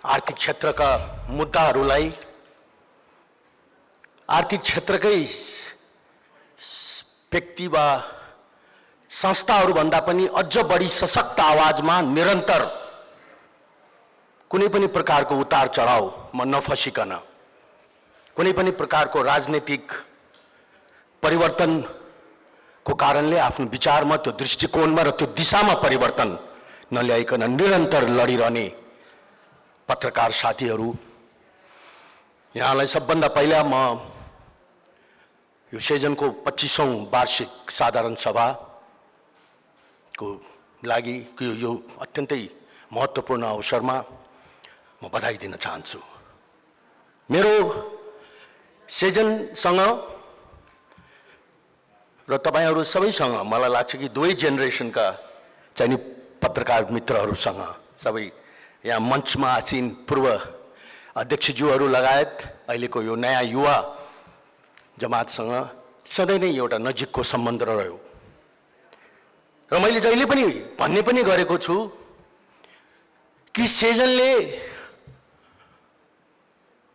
आर्थिक क्षेत्रका मुद्दाहरूलाई आर्थिक क्षेत्रकै व्यक्ति वा संस्थाहरूभन्दा पनि अझ बढी सशक्त आवाजमा निरन्तर कुनै पनि प्रकारको उतार चढावमा नफसिकन कुनै पनि प्रकारको राजनीतिक परिवर्तनको कारणले आफ्नो विचारमा त्यो दृष्टिकोणमा र त्यो दिशामा परिवर्तन नल्याइकन निरन्तर लडिरहने पत्रकार साथीहरू, यहाँलाई सबभन्दा पहिला म यो सेजनको 25औं वार्षिक साधारण सभाको लागि यो अत्यन्तै महत्त्वपूर्ण अवसरमा म बधाई दिन चाहन्छु। मेरो सेजनसँग र तपाईहरू सबैसँग मलाई लाग्छ कि दुवै जेनेरेसनका चाहिँ पत्रकार मित्रहरूसँग, सबै यहाँ मञ्चमा आसीन पूर्व अध्यक्षज्यूहरू लगायत अहिलेको यो नयाँ युवा जमातसँग सधैँ नै एउटा नजिकको सम्बन्ध रह्यो र मैले जहिले पनि भन्ने पनि गरेको छु कि सेजनले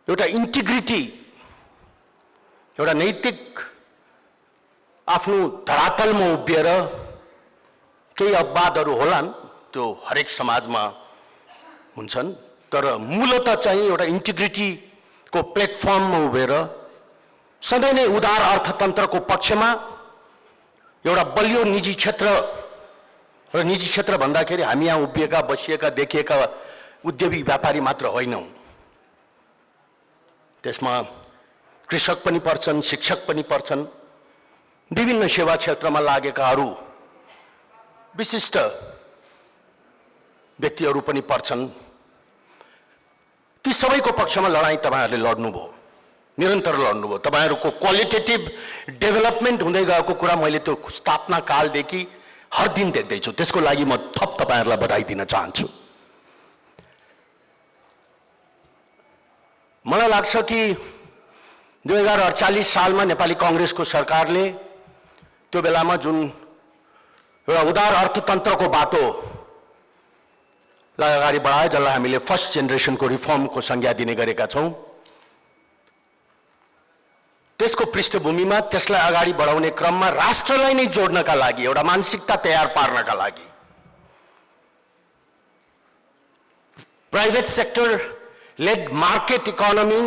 एउटा इन्टिग्रिटी, एउटा नैतिक आफ्नो धरातलमा उभिएर, केही अपवादहरू होलान् त्यो हरेक समाजमा हुन्छन्, तर मूलतः चाहिँ एउटा इन्टिग्रिटीको प्लेटफर्ममा उभिएर सधैँ नै उदार अर्थतन्त्रको पक्षमा एउटा बलियो निजी क्षेत्र र निजी क्षेत्र भन्दाखेरि हामी यहाँ उभिएका, बसिएका, देखिएका उद्योगी व्यापारी मात्र होइनौँ। त्यसमा कृषक पनि पर्छन्, शिक्षक पनि पर्छन्, विभिन्न सेवा क्षेत्रमा लागेकाहरू, विशिष्ट व्यक्तिहरू पनि पर्छन्। ती सबैको पक्षमा लडाईँ तपाईहरूले लड्नुभयो, निरन्तर लड्नुभयो। तपाईहरूको क्वालिटेटिभ डेभलपमेन्ट हुँदै गएको कुरा मैले त्यो स्थापना कालदेखि हर दिन देख्दैछु। त्यसको लागि म थप तपाईहरूलाई बधाई दिन चाहन्छु। मलाई लाग्छ कि 2048 सालमा नेपाली कांग्रेसको सरकारले त्यो बेलामा जुन एउटा उदार अर्थतन्त्रको बाटोलाई अगाडि बढायो, जसलाई हामीले फर्स्ट जेनेरेसनको रिफर्मको संज्ञा दिने गरेका छौँ, त्यसको पृष्ठभूमिमा त्यसलाई अगाडि बढाउने क्रममा राष्ट्रलाई नै जोड्नका लागि, एउटा मानसिकता तयार पार्नका लागि private sector led market economy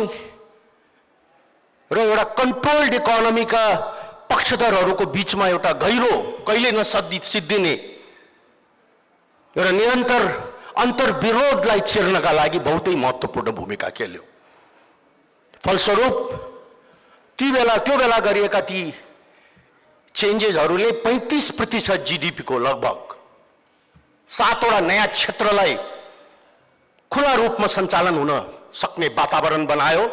र एउटा कन्ट्रोल्ड इकोनोमीका पक्षधरहरूको बीचमा एउटा गहिरो, कहिले नसिद्धिने एउटा निरन्तर अन्तर्विरोधलाई चिर्नका लागि बहुतै महत्त्वपूर्ण भूमिका खेल्यो। फलस्वरूप त्यो बेला गरिएका ती चेन्जेसहरूले 35% जीडीपी को लगभग 7वटा नयाँ क्षेत्रलाई खुला रूपमा सञ्चालन हुन सक्ने वातावरण बनायो।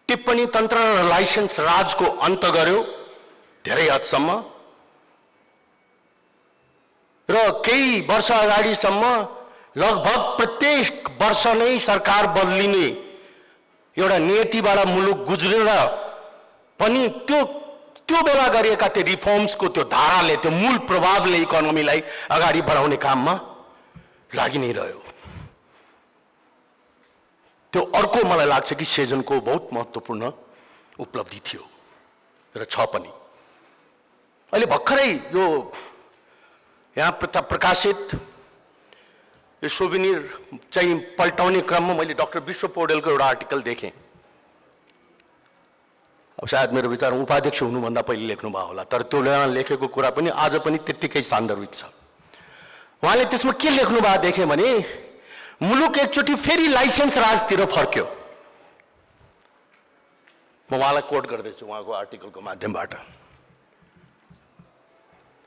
टिप्पणी तन्त्र र लाइसेन्स राजको अन्त गर्यो धेरै हदसम्म, र केही वर्ष अगाडिसम्म लगभग प्रत्येक वर्ष नै सरकार बदलिने एउटा नियतिबाट मुलुक गुज्रेर पनि त्यो बेला गरिएका त्यो रिफर्म्सको त्यो धाराले, त्यो मूल प्रभावले इकोनोमीलाई अगाडि बढाउने काममा लागि नै रह्यो। त्यो अर्को मलाई लाग्छ कि सेजनको बहुत महत्त्वपूर्ण उपलब्धि थियो र छ पनि। अहिले भर्खरै यो यहाँ प्रकाशित यो सोभिनिर चाहिँ पल्टाउने क्रममा मैले डाक्टर विश्व पौडेलको एउटा आर्टिकल देखेँ। अब सायद मेरो विचारमा उपाध्यक्ष हुनुभन्दा पहिले लेख्नुभयो होला, तर त्यो लेखेको कुरा पनि आज पनि त्यत्तिकै सान्दर्भिक छ। उहाँले त्यसमा के लेख्नुभयो देखेँ भने, मुलुक एकचोटि फेरि लाइसेन्स राजतिर फर्क्यो। म उहाँलाई कोट गर्दैछु उहाँको आर्टिकलको माध्यमबाट।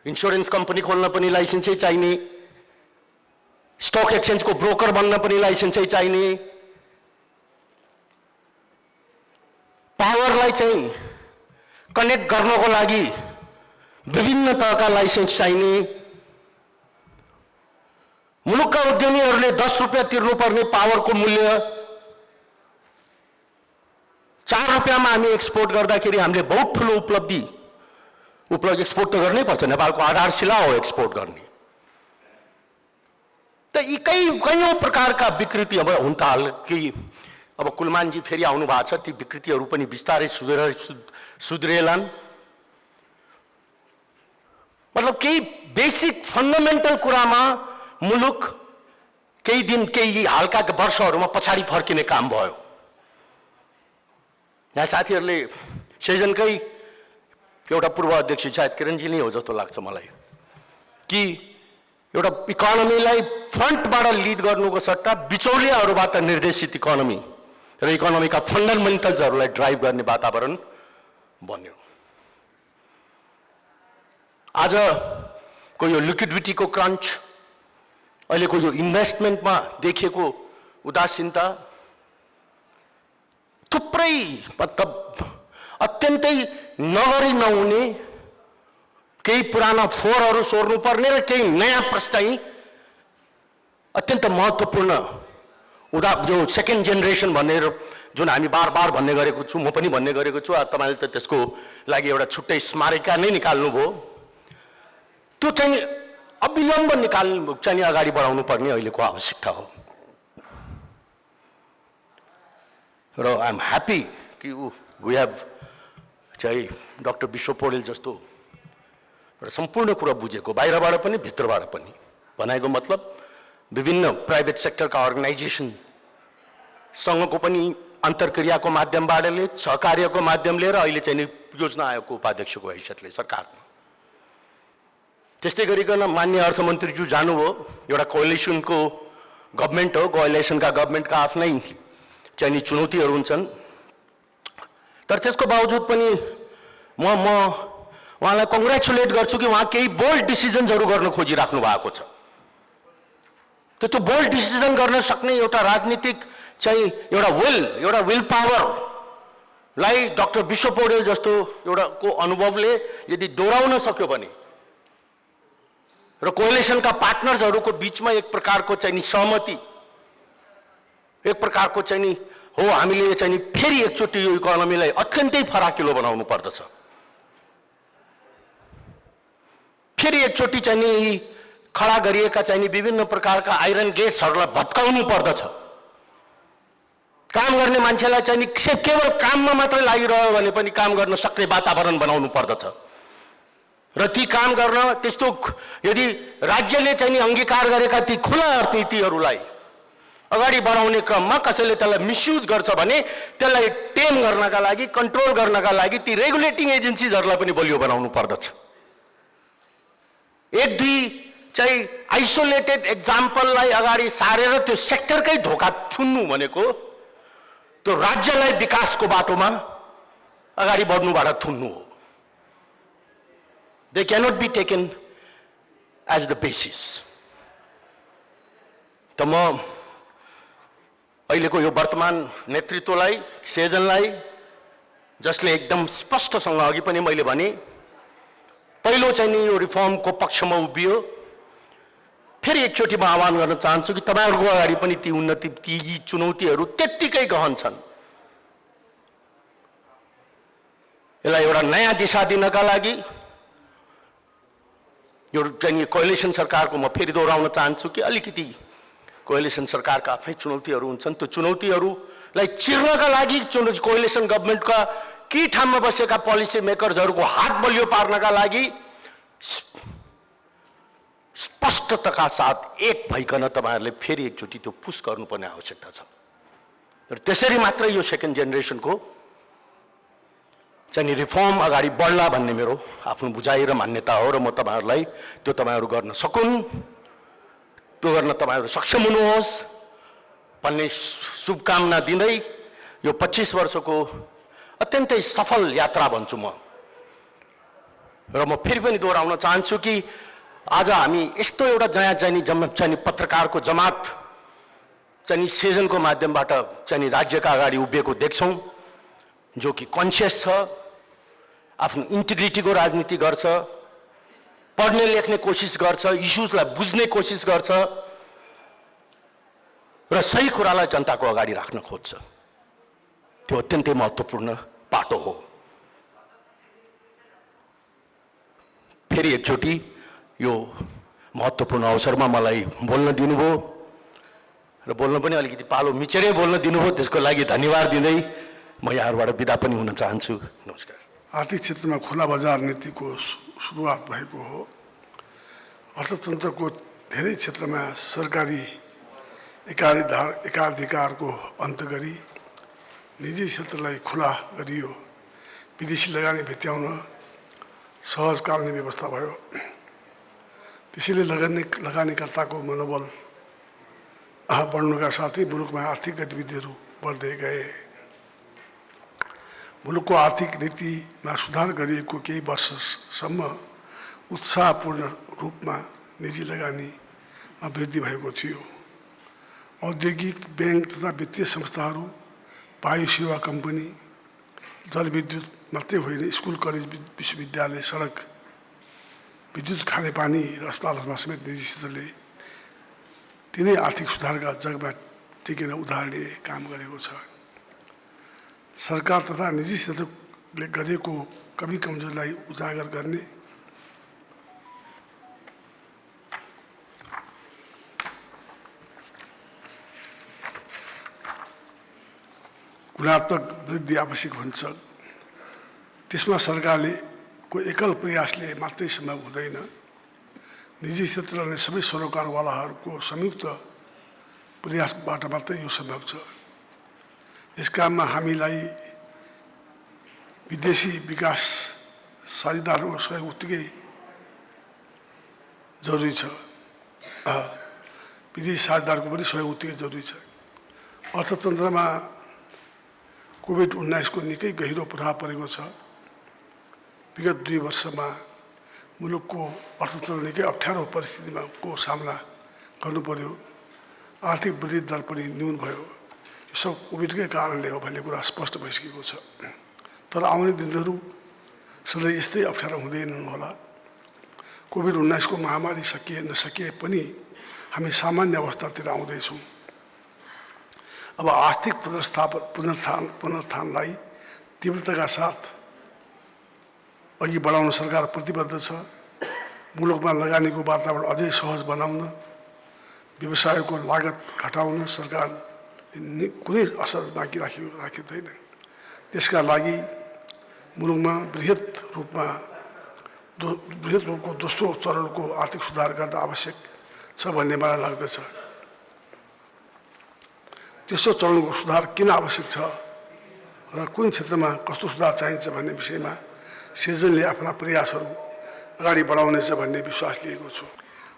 इन्स्योरेन्स कम्पनी खोल्न पनि लाइसेन्सै चाहिने, स्टक एक्सचेन्जको ब्रोकर बन्न पनि लाइसेन्सै चाहिने, पावरलाई चाहिँ कनेक्ट गर्नको लागि विभिन्न तहका लाइसेन्स चाहिने, मुलुकका उद्यमीहरूले 10 रुपियाँ तिर्नुपर्ने पावरको मूल्य 4 रुपियाँमा हामी एक्सपोर्ट गर्दाखेरि हामीले बहुत ठुलो उपलब्धि एक्सपोर्ट त गर्नै पर्छ, नेपालको आधारशिला हो एक्सपोर्ट गर्ने। त यी कयौं प्रकारका विकृति अब हुन थाल्यो कि अब कुलमानजी फेरि आउनु भएको छ, ती विकृतिहरू पनि बिस्तारै सुध्रेलान्। मतलब केही बेसिक फन्डामेन्टल कुरामा मुलुक केही दिन केही हालका वर्षहरूमा पछाडि फर्किने काम भयो। यहाँ साथीहरूले सेजनकै एउटा पूर्व अध्यक्ष सायद किरणजी नै हो जस्तो लाग्छ मलाई कि एउटा इकोनोमीलाई फ्रन्टबाट लिड गर्नुको सट्टा बिचौलियाहरूबाट निर्देशित इकोनोमी र इकोनोमीका फन्डामेन्टल्सहरूलाई ड्राइभ गर्ने वातावरण बन्यो। आजको यो लिक्विडिटीको क्रन्च, अहिलेको यो इन्भेस्टमेन्टमा देखिएको उदासीनता थुप्रै मतलब अत्यन्तै नगरी नहुने केही पुराना फोहोरहरू सोर्नु पर्ने र केही नयाँ प्रश्न अत्यन्त महत्त्वपूर्ण जो सेकेन्ड जेनेरेसन भनेर जुन हामी बार बार भन्ने गरेको छु, म पनि भन्ने गरेको छु, तपाईले त त्यसको लागि एउटा छुट्टै स्मारिका नै निकाल्नुभयो। त्यो चाहिँ अविलम्ब निकाल्नु चाहिँ अगाडि बढाउनु पर्ने अहिलेको आवश्यकता हो। र आई एम ह्याप्पी कि वी हेभ चाहिँ डाक्टर विश्व पौडेल जस्तो एउटा सम्पूर्ण कुरा बुझेको, बाहिरबाट पनि भित्रबाट पनि। भनेको मतलब विभिन्न प्राइभेट सेक्टरका अर्गनाइजेसन सँगको पनि अन्तर्क्रियाको माध्यमबाटले, सहकार्यको माध्यम लिएर अहिले चाहिँ योजना आयोगको उपाध्यक्षको हैसियतले सरकारमा। त्यस्तै गरिकन माननीय अर्थमन्त्रीज्यू जानुभयो, एउटा कोअलिसनको गभर्मेन्ट हो, कोअलिसनका गभर्मेन्टका आफ्नै चाहिँ चुनौतीहरू हुन्छन्, तर त्यसको बावजुद पनि म उहाँलाई कङ्ग्रेचुलेट गर्छु कि उहाँ केही बोल्ड डिसिजन्सहरू गर्न खोजिराख्नु भएको छ। त्यो बोल्ड डिसिजन गर्न सक्ने एउटा राजनीतिक चाहिँ एउटा विल पावरलाई डाक्टर विश्व पौडेल जस्तो एउटा को अनुभवले यदि दोहोऱ्याउन सक्यो भने र कोअलिसनका पार्टनर्सहरूको बीचमा एक प्रकारको चाहिँ सहमति, एक प्रकारको चाहिँ हो हामीले चाहिँ फेरि एकचोटि यो इकोनोमीलाई अत्यन्तै फराकिलो बनाउनु पर्दछ, फेरि एकचोटि चाहिँ खडा गरिएका चाहिँ विभिन्न प्रकारका आइरन गेट्सहरूलाई भत्काउनु पर्दछ। काम गर्ने मान्छेलाई चाहिँ केवल काममा मात्रै लागिरह्यो भने पनि काम गर्न सक्ने वातावरण बनाउनु पर्दछ र ती काम गर्न त्यस्तो यदि राज्यले चाहिँ अंगीकार गरेका ती खुला नीतिहरूलाई अगाडि बढाउने क्रममा कसैले त्यसलाई मिसयुज गर्छ भने त्यसलाई टेम गर्नका लागि, कन्ट्रोल गर्नका लागि ती रेगुलेटिङ एजेन्सीजहरूलाई पनि बलियो बनाउनु पर्दछ। एक दुई चाहिँ आइसोलेटेड एक्जाम्पललाई अगाडि सारेर त्यो सेक्टरकै धोका थुन्नु भनेको त्यो राज्यलाई विकासको बाटोमा अगाडि बढ्नुबाट थुन्नु हो। They cannot be taken as the basis. त म अहिलेको यो वर्तमान नेतृत्वलाई, सेजनलाई, जसले एकदम स्पष्टसँग अघि पनि मैले भने पहिलो चाहिँ नि यो रिफर्मको पक्षमा उभियो, फेरि एकचोटि म आह्वान गर्न चाहन्छु कि तपाईहरुको अगाडि पनि ती उन्नति, ती चुनौतीहरू त्यत्तिकै गहन छन्। यसलाई एउटा नयाँ दिशा दिनका लागि यो चाहिँ कोअलिसन सरकारको म फेरि दोहोऱ्याउन चाहन्छु कि अलिकति कोअलिसन सरकारका आफ्नै चुनौतीहरू हुन्छन्। त्यो चुनौतीहरूलाई चिर्नका लागि कोअलिसन गभर्नमेन्टका के ठाउँमा बसेका पोलिसी मेकर्सहरूको हात बलियो पार्नका लागि स्पष्टताका साथ एक भइकन तपाईहरुले फेरि एकचोटि त्यो पुश गर्नुपर्ने आवश्यकता छ। र त्यसरी मात्रै यो सेकेन्ड जेनेरेसनको चाहिँ रिफर्म अगाडि बढ्ला भन्ने मेरो आफ्नो बुझाइ र मान्यता हो र म तपाईहरुलाई त्यो तपाईहरु गर्न सकुन्, त्यो गर्न तपाईहरु सक्षम हुनुहोस् भन्ने शुभकामना दिँदै यो 25 वर्षको अत्यन्तै सफल यात्रा भन्छु म। र म फेरि पनि दोहोऱ्याउन चाहन्छु कि आज हामी यस्तो एउटा चाहिँ पत्रकारको जमात चाहिँ सेजनको माध्यमबाट चाहिँ राज्यका अगाडि उभिएको देख्छौं, जो कि कन्सियस छ, आफ्नो इन्टिग्रिटीको राजनीति गर्छ, पढ्ने लेख्ने कोसिस गर्छ, इश्यूजलाई बुझ्ने कोसिस गर्छ र सही कुरालाई जनताको अगाडि राख्न खोज्छ। त्यो अत्यन्तै महत्त्वपूर्ण पाटो हो। फेरि एकचोटि यो महत्त्वपूर्ण अवसरमा मलाई बोल्न दिनुभयो र बोल्न पनि अलिकति पालो मिचेरै बोल्न दिनुभयो। त्यसको लागि धन्यवाद दिँदै म यहाँबाट बिदा पनि हुन चाहन्छु। नमस्कार। आर्थिक क्षेत्रमा खुला बजार नीतिको सुरुवात भएको हो। अर्थतन्त्रको धेरै क्षेत्रमा सरकारी एकाधिकारको अन्त गरी निजी क्षेत्रलाई खुला गरियो। विदेशी लगानी भेट्याउन सहजकालीन व्यवस्था भयो। त्यसैले लगानीकर्ताको मनोबल बढ्नुका साथै मुलुकमा आर्थिक गतिविधिहरू बढ्दै गए। मुलुकको आर्थिक नीतिमा सुधार गरिएको केही वर्षसम्म उत्साहपूर्ण रूपमा निजी लगानीमा वृद्धि भएको थियो। औद्योगिक, ब्याङ्क तथा वित्तीय संस्थाहरू, वायु सेवा कम्पनी, जलविद्युत मात्रै होइन, स्कुल, कलेज, विश्वविद्यालय, सडक, विद्युत, खानेपानी र अस्पतालहरूमा समेत निजी क्षेत्रले तिनै आर्थिक सुधारका जगमा टिकेर उदाहरणीय काम गरेको छ। सरकार तथा निजी क्षेत्रले गरेको कमी कमजोरीलाई उजागर गर्ने, गुणात्मक वृद्धि आवश्यक हुन्छ। त्यसमा सरकारले को एकल प्रयासले मात्रै सम्भव हुँदैन। निजी क्षेत्र अनि सबै सरोकारवालाहरूको संयुक्त प्रयासबाट मात्रै यो सम्भव छ। यस काममा हामीलाई विदेशी विकास साझेदारहरूको सहयोग उत्तिकै जरुरी छ। विदेशी साझेदारको पनि सहयोग उत्तिकै जरुरी छ। अर्थतन्त्रमा कोभिड-19 को निकै गहिरो प्रभाव परेको छ। विगत 2 वर्षमा मुलुकको अर्थतन्त्र निकै अप्ठ्यारो परिस्थितिमा को सामना गर्नु पर्यो। आर्थिक वृद्धि दर पनि न्यून भयो। यो सब कोभिडकै कारणले हो भन्ने कुरा स्पष्ट भइसकेको छ। तर आउने दिनहरू सधैँ यस्तै अप्ठ्यारो हुँदैनन् होला। कोभिड-19 को महामारी नसकिए पनि हामी सामान्य अवस्थातिर आउँदैछौँ। अब आर्थिक पुनरुत्थानलाई तीव्रताका साथ अघि बढाउन सरकार प्रतिबद्ध छ। मुलुकमा लगानीको वातावरण अझै सहज बनाउन, व्यवसायको लागत घटाउन सरकारले कुनै असर बाँकी राखिँदैन। त्यसका लागि मुलुकमा बृहत रूपको दोस्रो चरणको आर्थिक सुधार गर्न आवश्यक छ भन्ने मलाई लाग्दछ। तेस्रो चरणको सुधार किन आवश्यक छ र कुन क्षेत्रमा कस्तो सुधार चाहिन्छ भन्ने विषयमा सेजनले आफ्ना प्रयासहरू अगाडि बढाउनेछ भन्ने विश्वास लिएको छु।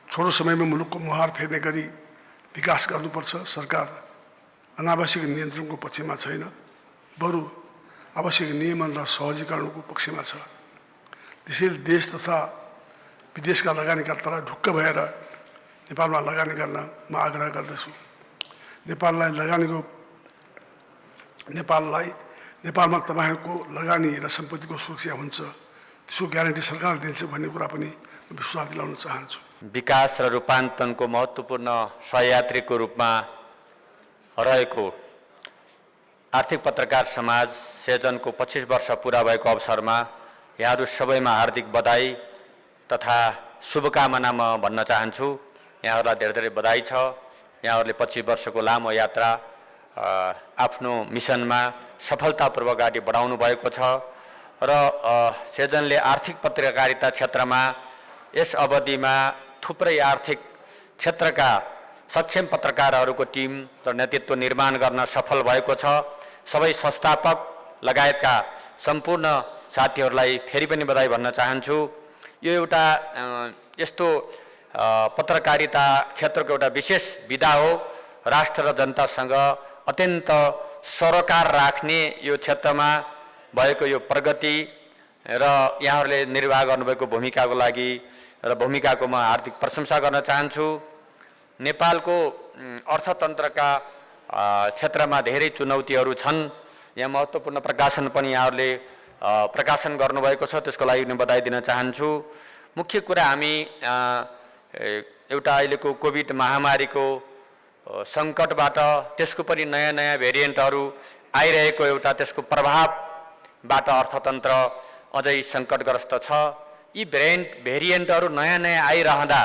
छोटो समयमा मुलुकको मुहार फेर्ने गरी विकास गर्नुपर्छ। सरकार अनावश्यक नियन्त्रणको पक्षमा छैन, बरु आवश्यक नियमन र सहजीकरणको पक्षमा छ। त्यसैले देश तथा विदेशका लगानीकर्तालाई ढुक्क भएर नेपालमा लगानी गर्न म आग्रह गर्दछु। नेपालमा तपाईहरुको लगानी र सम्पत्तिको सुरक्षा हुन्छ, त्यसको ग्यारेन्टी सरकारले दिन्छ भन्ने कुरा पनि विश्वास दिलाउन चाहन्छु। विकास र रूपान्तरणको महत्त्वपूर्ण सहयात्रीको रूपमा रहेको आर्थिक पत्रकार समाज सेजनको 25 वर्ष पूरा भएको अवसरमा यहाँहरू सबैमा हार्दिक बधाई तथा शुभकामना म भन्न चाहन्छु। यहाँहरूलाई धेरै धेरै बधाई छ। यहाँहरूले 25 वर्षको लामो यात्रा आफ्नो मिसनमा सफलतापूर्वक अगाडि बढाउनु भएको छ र सेजनले आर्थिक पत्रकारिता क्षेत्रमा यस अवधिमा थुप्रै आर्थिक क्षेत्रका सक्षम पत्रकारहरूको टिम र नेतृत्व निर्माण गर्न सफल भएको छ। सबै संस्थापक लगायतका सम्पूर्ण साथीहरूलाई फेरि पनि बधाई भन्न चाहन्छु। यो एउटा यस्तो पत्रकारिता क्षेत्रको एउटा विशेष विधा हो। राष्ट्र र जनतासँग अत्यन्त सरोकार राख्ने यो क्षेत्रमा भएको यो प्रगति र यहाँहरूले निर्वाह गर्नुभएको भूमिकाको लागि र भूमिकाको म हार्दिक प्रशंसा गर्न चाहन्छु। नेपालको अर्थतन्त्रका क्षेत्रमा धेरै चुनौतीहरू छन्। यहाँ महत्त्वपूर्ण प्रकाशन पनि यहाँहरूले प्रकाशन गर्नुभएको छ, त्यसको लागि पनि बधाई दिन चाहन्छु। मुख्य कुरा हामी एउटा अहिलेको कोभिड महामारीको सङ्कटबाट, त्यसको पनि नयाँ नयाँ भेरिएन्टहरू आइरहेको एउटा त्यसको प्रभावबाट अर्थतन्त्र अझै सङ्कटग्रस्त छ। यी भेरिएन्टहरू नयाँ नयाँ आइरहँदा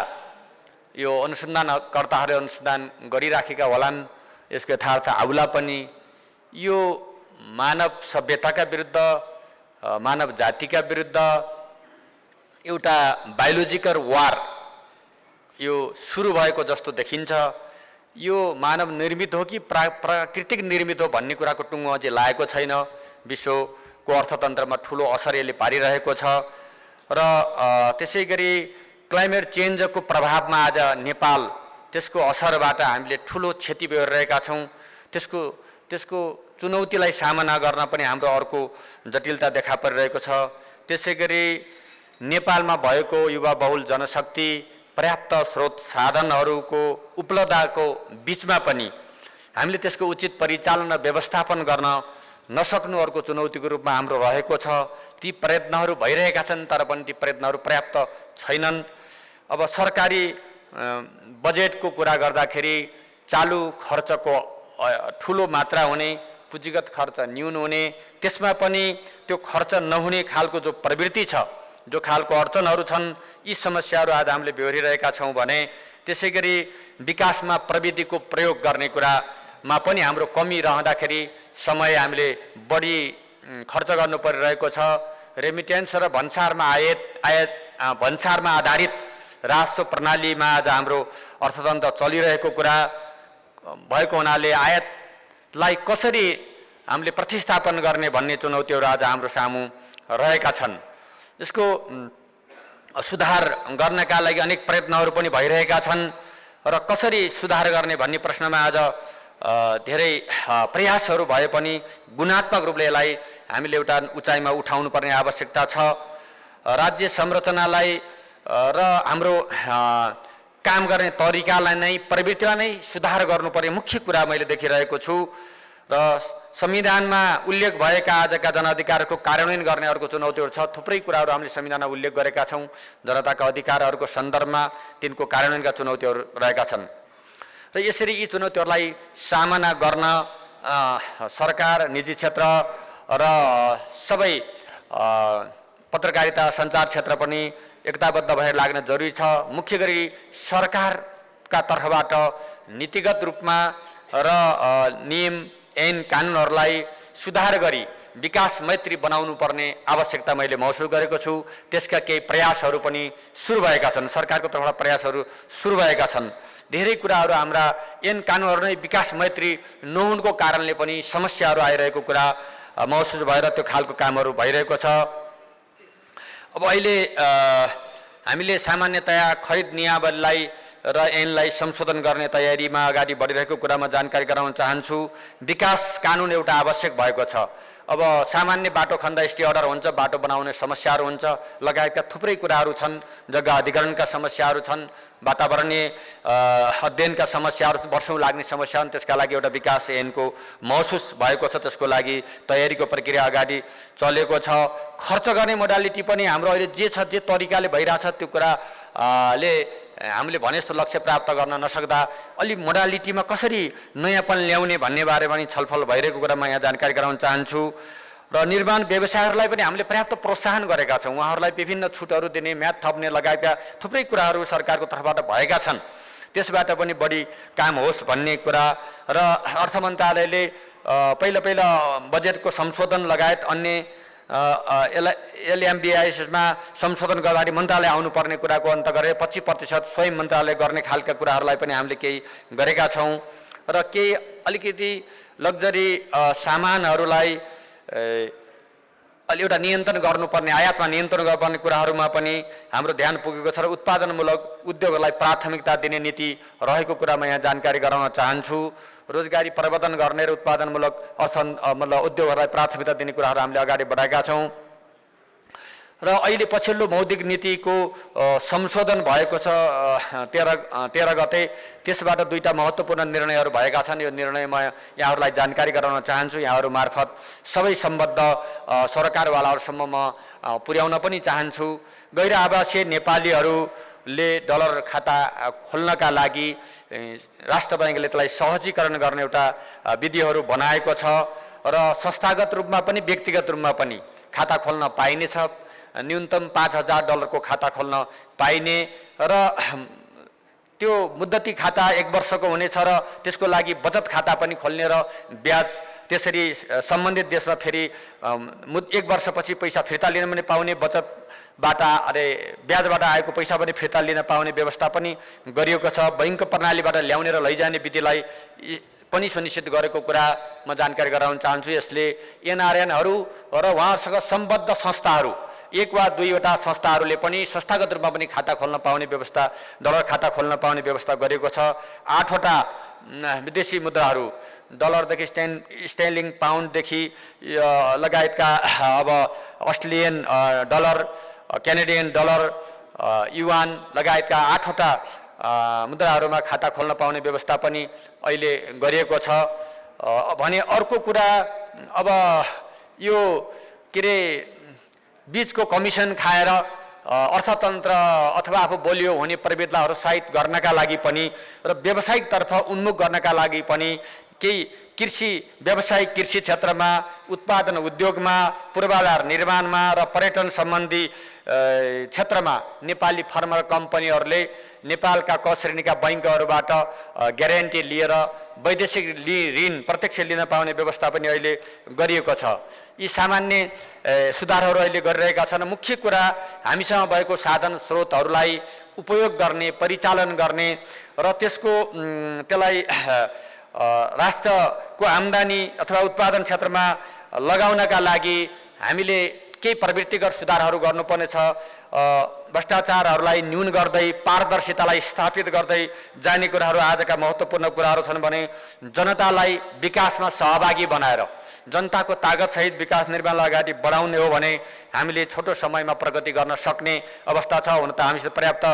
यो अनुसन्धानकर्ताहरूले अनुसन्धान गरिराखेका होलान्, यसको यथार्थ आउला पनि। यो मानव सभ्यताका विरुद्ध, मानव जातिका विरुद्ध एउटा बायोलोजिकल वार यो सुरु भएको जस्तो देखिन्छ। यो मानव निर्मित हो कि प्राकृतिक निर्मित हो भन्ने कुराको टुङ्गो अझै लागेको छैन। विश्वको अर्थतन्त्रमा ठुलो असर यसले पारिरहेको छ र त्यसै गरी क्लाइमेट चेन्जको प्रभावमा आज नेपाल त्यसको असरबाट हामीले ठुलो क्षति बेहोरिरहेका छौँ। त्यसको चुनौतीलाई सामना गर्न पनि हाम्रो अर्को जटिलता देखा परिरहेको छ। त्यसै गरी नेपालमा भएको युवा बहुल जनशक्ति, पर्याप्त स्रोत साधनहरूको उपलब्धताको बिचमा पनि हामीले त्यसको उचित परिचालन र व्यवस्थापन गर्न नसक्नु अर्को चुनौतीको रूपमा हाम्रो रहेको छ। ती प्रयत्नहरू भइरहेका छन्, तर पनि ती प्रयत्नहरू पर्याप्त छैनन्। अब सरकारी बजेटको कुरा गर्दाखेरि चालु खर्चको ठुलो मात्रा हुने, पुँजीगत खर्च न्यून हुने, त्यसमा पनि त्यो खर्च नहुने खालको जो प्रवृत्ति छ, जो खालको अडचनहरू छन्, यी समस्याहरू आज हामीले बेहोरिरहेका छौँ भने त्यसै गरी विकासमा प्रविधिको प्रयोग गर्ने कुरामा पनि हाम्रो कमी रहँदाखेरि समय हामीले बढी खर्च गर्नु परिरहेको छ। रेमिटेन्स र भन्सारमा आधारित राजस्व प्रणालीमा आज हाम्रो अर्थतन्त्र चलिरहेको कुरा भएको हुनाले आयातलाई कसरी हामीले प्रतिस्थापन गर्ने भन्ने चुनौतीहरू आज हाम्रो सामु रहेका छन्। यसको सुधार गर्नका लागि अनेक प्रयत्नहरू पनि भइरहेका छन् र कसरी सुधार गर्ने भन्ने प्रश्नमा आज धेरै प्रयासहरू भए पनि गुणात्मक रूपले यसलाई हामीले एउटा उचाइमा उठाउनु पर्ने आवश्यकता छ। राज्य संरचनालाई र हाम्रो काम गर्ने तरिकालाई नै, प्रवृत्तिलाई नै सुधार गर्नुपर्ने मुख्य कुरा मैले देखिरहेको छु र संविधानमा उल्लेख भएका आजका जनअधिकारको कार्यान्वयन गर्ने अर्को चुनौतीहरू छ। थुप्रै कुराहरू हामीले संविधानमा उल्लेख गरेका छौँ। जनताका अधिकारहरूको सन्दर्भमा तिनको कार्यान्वयनका चुनौतीहरू रहेका छन् र यसरी यी चुनौतीहरूलाई सामना गर्न सरकार, निजी क्षेत्र र सबै पत्रकारिता सञ्चार क्षेत्र पनि एकताबद्ध भएर लाग्न जरुरी छ। मुख्य गरी सरकारका तर्फबाट नीतिगत रूपमा र नियम ऐन कानुनहरूलाई सुधार गरी विकास मैत्री बनाउनु पर्ने आवश्यकता मैले महसुस गरेको छु। त्यसका केही प्रयासहरू पनि सुरु भएका छन्, सरकारको तर्फबाट प्रयासहरू सुरु भएका छन्। धेरै कुराहरू हाम्रा ऐन कानुनहरू नै विकास मैत्री नहुनुको कारणले पनि समस्याहरू आइरहेको कुरा महसुस भएर त्यो खालको कामहरू भइरहेको छ। अब अहिले हामीले सामान्यतया खरिद नियमावलीलाई र ऐनलाई संशोधन गर्ने तयारीमा अगाडि बढिरहेको कुरामा जानकारी गराउन चाहन्छु। विकास कानुन एउटा आवश्यक भएको छ। अब सामान्य बाटो खन्दा स्टे अर्डर हुन्छ, बाटो बनाउने समस्याहरू हुन्छ, लगायतका थुप्रै कुराहरू छन्। जग्गा अधिग्रहणका समस्याहरू छन्, वातावरणीय अध्ययनका समस्याहरू, वर्षौँ लाग्ने समस्याहरू। त्यसका लागि एउटा विकास ऐनको महसुस भएको छ, त्यसको लागि तयारीको प्रक्रिया अगाडि चलेको छ। खर्च गर्ने मोडालिटी पनि हाम्रो अहिले जे छ, जे तरिकाले भइरहेछ त्यो कुराले हामीले भने जस्तो लक्ष्य प्राप्त गर्न नसक्दा अलि मोडालिटीमा कसरी नयाँपन ल्याउने भन्ने बारेमा पनि छलफल भइरहेको कुरामा यहाँ जानकारी गराउन चाहन्छु। र निर्माण व्यवसायहरूलाई पनि हामीले पर्याप्त प्रोत्साहन गरेका छौँ। उहाँहरूलाई विभिन्न छुटहरू दिने, म्याद थप्ने लगायतका थुप्रै कुराहरू सरकारको तर्फबाट भएका छन्। त्यसबाट पनि बढी काम होस् भन्ने कुरा र अर्थ मन्त्रालयले पहिला बजेटको संशोधन लगायत अन्य LMBISमा संशोधन गर्दाखेरि मन्त्रालय आउनुपर्ने कुराको अन्त गरेर 25% स्वयं मन्त्रालय गर्ने खालका कुराहरूलाई पनि हामीले केही गरेका छौँ र केही अलिकति लग्जरी सामानहरूलाई अलि एउटा नियन्त्रण गर्नुपर्ने, आयातमा नियन्त्रण गर्नुपर्ने कुराहरूमा पनि हाम्रो ध्यान पुगेको छ र उत्पादनमूलक उद्योगहरूलाई प्राथमिकता दिने नीति रहेको कुरामा यहाँ जानकारी गराउन चाहन्छु। रोजगारी प्रवर्धन गर्ने र उत्पादनमूलक उद्योगहरूलाई प्राथमिकता दिने कुराहरू हामीले अगाडि बढाएका छौँ र अहिले पछिल्लो मौद्रिक नीतिको संशोधन भएको छ 13 गते। त्यसबाट दुईटा महत्त्वपूर्ण निर्णयहरू भएका छन्। यो निर्णय म यहाँहरूलाई जानकारी गराउन चाहन्छु। यहाँहरू मार्फत सबै सम्बद्ध सरकारवालाहरूसम्म म पुर्याउन पनि चाहन्छु। गैर आवासीय नेपालीहरूले डलर खाता खोल्नका लागि राष्ट्र ब्याङ्कले त्यसलाई सहजीकरण गर्ने एउटा विधिहरू बनाएको छ र संस्थागत रूपमा पनि व्यक्तिगत रूपमा पनि खाता खोल्न पाइनेछ। न्यूनतम $5,000 खाता खोल्न पाइने र त्यो मुद्दती खाता 1 वर्षको हुनेछ र त्यसको लागि बचत खाता पनि खोल्ने र ब्याज त्यसरी सम्बन्धित देशमा फेरि 1 वर्षपछि पैसा फिर्ता लिन पनि पाउने, बचतबाट ब्याजबाट आएको पैसा पनि फिर्ता लिन पाउने व्यवस्था पनि गरिएको छ। बैंक प्रणालीबाट ल्याउने र लैजाने विधिलाई पनि सुनिश्चित गरेको कुरा म जानकारी गराउन चाहन्छु। यसले एनआरएनहरू र उहाँहरूसँग सम्बद्ध संस्थाहरू 1 वा 2 वटा संस्थाहरूले पनि संस्थागत रूपमा पनि खाता खोल्न पाउने व्यवस्था, डलर खाता खोल्न पाउने व्यवस्था गरेको छ। 8 वटा विदेशी मुद्राहरू डलरदेखि स्टेर्लिङ पाउन्डदेखि लगायतका अब Australian dollar, Canadian dollar, Yuan लगायतका 8 वटा मुद्राहरूमा खाता खोल्न पाउने व्यवस्था पनि अहिले गरिएको छ। भने अर्को कुरा, अब यो के अरे बीचको कमिसन खाएर अर्थतन्त्र अथवा आफू बलियो हुने प्रवृत्तिलाई हरोत्साहित गर्नका लागि पनि र व्यावसायिकतर्फ उन्मुख गर्नका लागि पनि केही कृषि व्यावसायिक कृषि क्षेत्रमा, उत्पादन उद्योगमा, पूर्वाधार निर्माणमा र पर्यटन सम्बन्धी क्षेत्रमा नेपाली फर्म र कम्पनीहरूले नेपालका क श्रेणीका बैंकहरूबाट ग्यारेन्टी लिएर वैदेशिक ऋण प्रत्यक्ष लिन पाउने व्यवस्था पनि अहिले गरिएको छ। यी सामान्य सुधारहरू अहिले गरिरहेका छन्। मुख्य कुरा हामीसँग भएको साधन स्रोतहरूलाई उपयोग गर्ने, परिचालन गर्ने र त्यसलाई राष्ट्रको आम्दानी अथवा उत्पादन क्षेत्रमा लगाउनका लागि हामीले केही प्रवृत्तिगत सुधारहरू गर्नुपर्नेछ। भ्रष्टाचारहरूलाई न्यून गर्दै पारदर्शितालाई स्थापित गर्दै जाने कुराहरू आजका महत्त्वपूर्ण कुराहरू छन् भने जनतालाई विकासमा सहभागी बनाएर जनताको तागतसहित विकास निर्माणलाई अगाडि बढाउने हो भने हामीले छोटो समयमा प्रगति गर्न सक्ने अवस्था छ। हुन त हामीसित पर्याप्त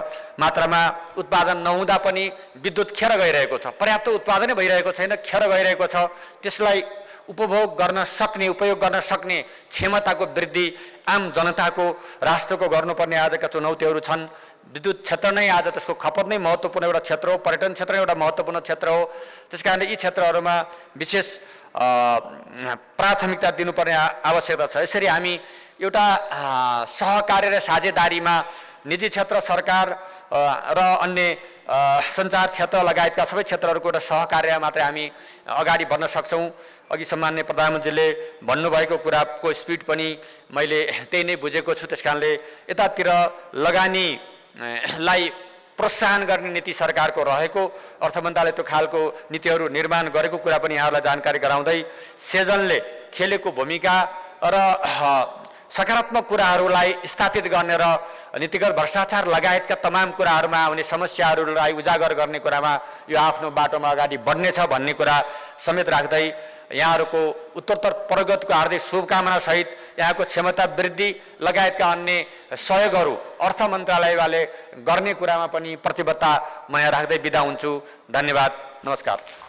मात्रामा उत्पादन नहुँदा पनि विद्युत खेर गइरहेको छ, पर्याप्त उत्पादनै भइरहेको छैन, खेर गइरहेको छ। त्यसलाई उपभोग गर्न सक्ने, उपयोग गर्न सक्ने क्षमताको वृद्धि आम जनताको, राष्ट्रको गर्नुपर्ने आजका चुनौतीहरू छन्। विद्युत क्षेत्र नै आज त्यसको खपत नै महत्त्वपूर्ण एउटा क्षेत्र हो, पर्यटन क्षेत्र एउटा महत्त्वपूर्ण क्षेत्र हो। त्यसकारणले यी क्षेत्रहरूमा विशेष प्राथमिकता दिनुपर्ने आवश्यकता छ। यसरी हामी एउटा सहकार्य र साझेदारीमा निजी क्षेत्र, सरकार र अन्य सञ्चार क्षेत्र लगायतका सबै क्षेत्रहरूको एउटा सहकार्य मात्रै हामी अगाडि बढ्न सक्छौँ। अघि सम्माननीय प्रधानमन्त्रीले भन्नुभएको कुराको स्पिड पनि मैले त्यही नै बुझेको छु। त्यसकारणले यतातिर लगानीलाई प्रोत्साहन गर्ने नीति सरकारको रहेको, अर्थ मन्त्रालय त्यो खालको नीतिहरू निर्माण गरेको कुरा पनि यहाँहरूलाई जानकारी गराउँदै सेजनले खेलेको भूमिका र सकारात्मक कुराहरूलाई स्थापित गर्ने र नीतिगत भ्रष्टाचार लगायतका तमाम कुराहरूमा आउने समस्याहरूलाई उजागर गर्ने कुरामा यो आफ्नो बाटोमा अगाडि बढ्नेछ भन्ने कुरा समेत राख्दै यहाँहरूको उत्तरोत्तर प्रगतिको हार्दिक शुभकामना सहित यहाँको क्षमता वृद्धि लगायतका अन्य सहयोगहरू अर्थ मन्त्रालयले गर्ने कुरामा पनि प्रतिबद्धता म यहाँ राख्दै बिदा हुन्छु। धन्यवाद, नमस्कार।